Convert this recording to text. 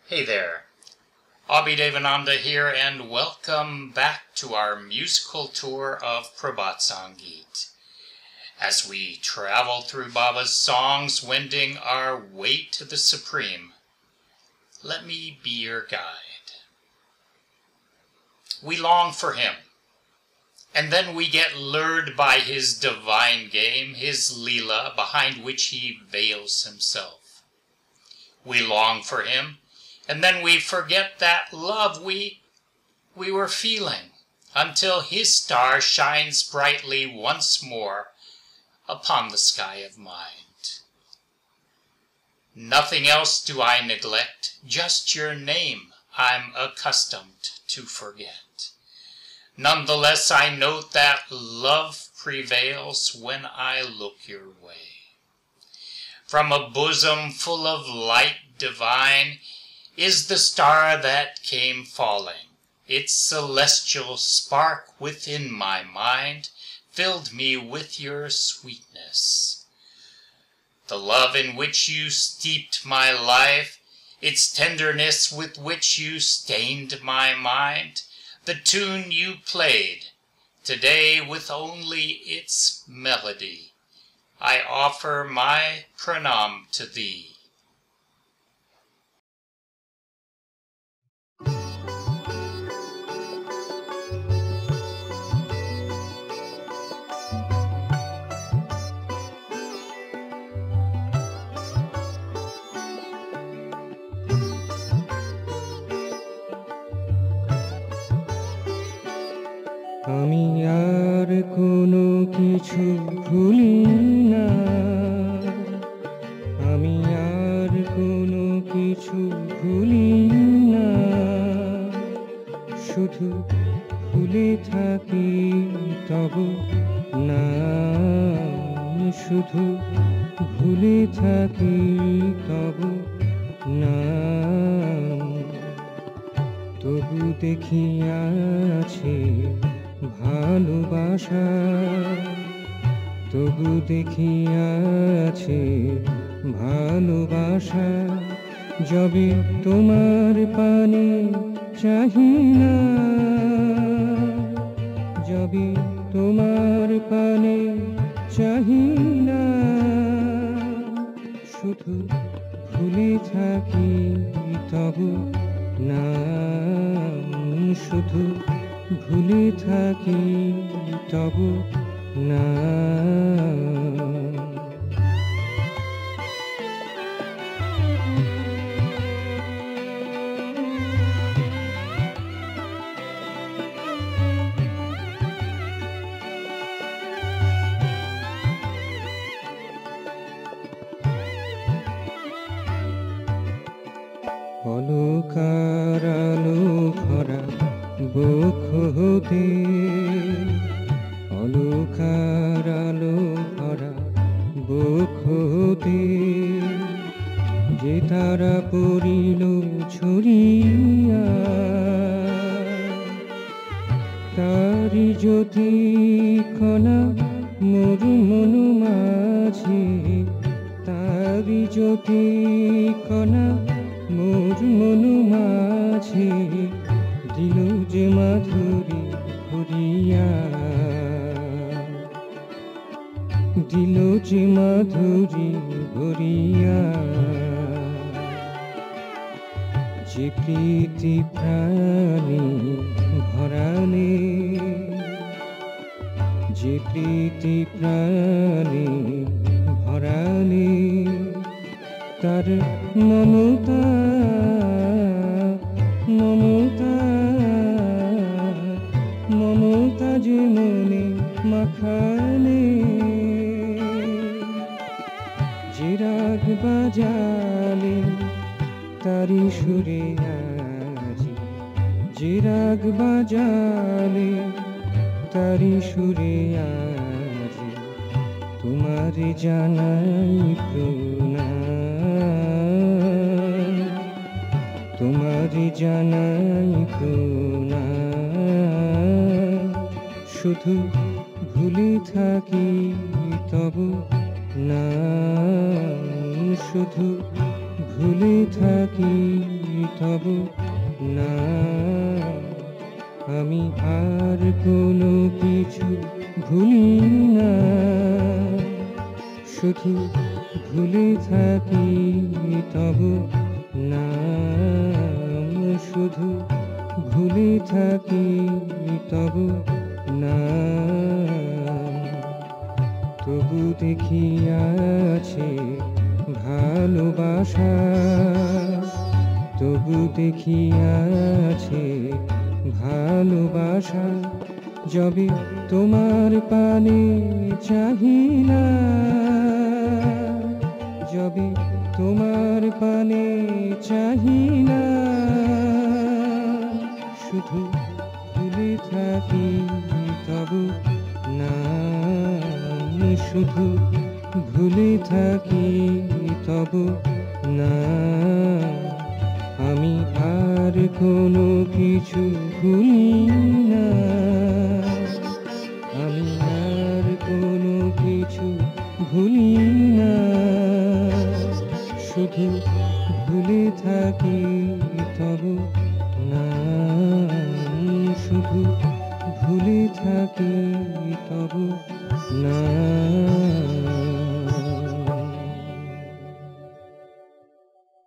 Hey there, Abhi Devananda here, and welcome back to our musical tour of Prabhat Sangeet. As we travel through Baba's songs, wending our way to the Supreme, let me be your guide. We long for him, and then we get lured by his divine game, his Leela, behind which he veils himself. We long for him, and then we forget that love we were feeling, until his star shines brightly once more upon the sky of mind. Nothing else do I neglect, just your name I'm accustomed to forget. Nonetheless, I note that love prevails when I look your way. From a bosom full of light divine is the star that came falling. Its celestial spark within my mind filled me with your sweetness. The love in which you steeped my life, its tenderness with which you stained my mind, the tune you played today with only its melody, I offer my pranam to thee. আমি আর কোনো কিছু ভুলি না, আমি আর কোনো কিছু ভুলি না, শুধু ভুলে থাকি তব নাম, শুধু ভুলে থাকি তব নাম। তবু দেখিয়াছে ভালোবাসা, তবু দেখিয়াছে ভালোবাসা, যবে তোমার পানে চাহি না, যবে তোমার পানে চাহি না, শুধু ভুলে থাকি তবু নাম, শুধু ভুলে থাকি তবু নাম। অলকার আলো ভরা বুক হতে, অলকার আলো ভরা বুক হতে, যে তারা পড়িল ছড়িয়া, তারি জ্যোতি কণা মোর মন মাঝে, তারি জ্যোতি কণা মোর মন মাঝে, দিল যে মাধুরী ভরিয়া, দিল যে মাধুরী ভরিয়া, যে প্রীতি প্রাণী ভরালে, যে প্রীতি প্রাণী ভরালে, তার মমতা মমতা মমতা যে মনে মাখালে, যে রাগ বাজালে তারি সুরে আজি, যে রাগ বাজালে তারি সুরে আজি, তোমারে জানাই প্রণাম, তোমারে জানাই প্রণাম। শুধু ভুলে থাকি তব নাম, শুধু ভুলে থাকি তবু নাম। আমি আর কোনো কিছু ভুলি না, শুধু ভুলে থাকি তবু নাম। শুধু ভুলে থাকি তবু নাম। তবু দেখি আছে ভালোবাসা, তবু দেখি আছে ভালোবাসা। যবে তোমার পানে চাহি না, যবে তোমার পানে চাহি না, শুধু ভুলে থাকি তবু নাম। শুধু ভুলে থাকি তবু নাম। আমি আর কোনো কিছু ভুলি না, আমি আর কোনো কিছু ভুলি না, শুধু ভুলে থাকি তবু নাম। শুধু ভুলে থাকি তবু নাম।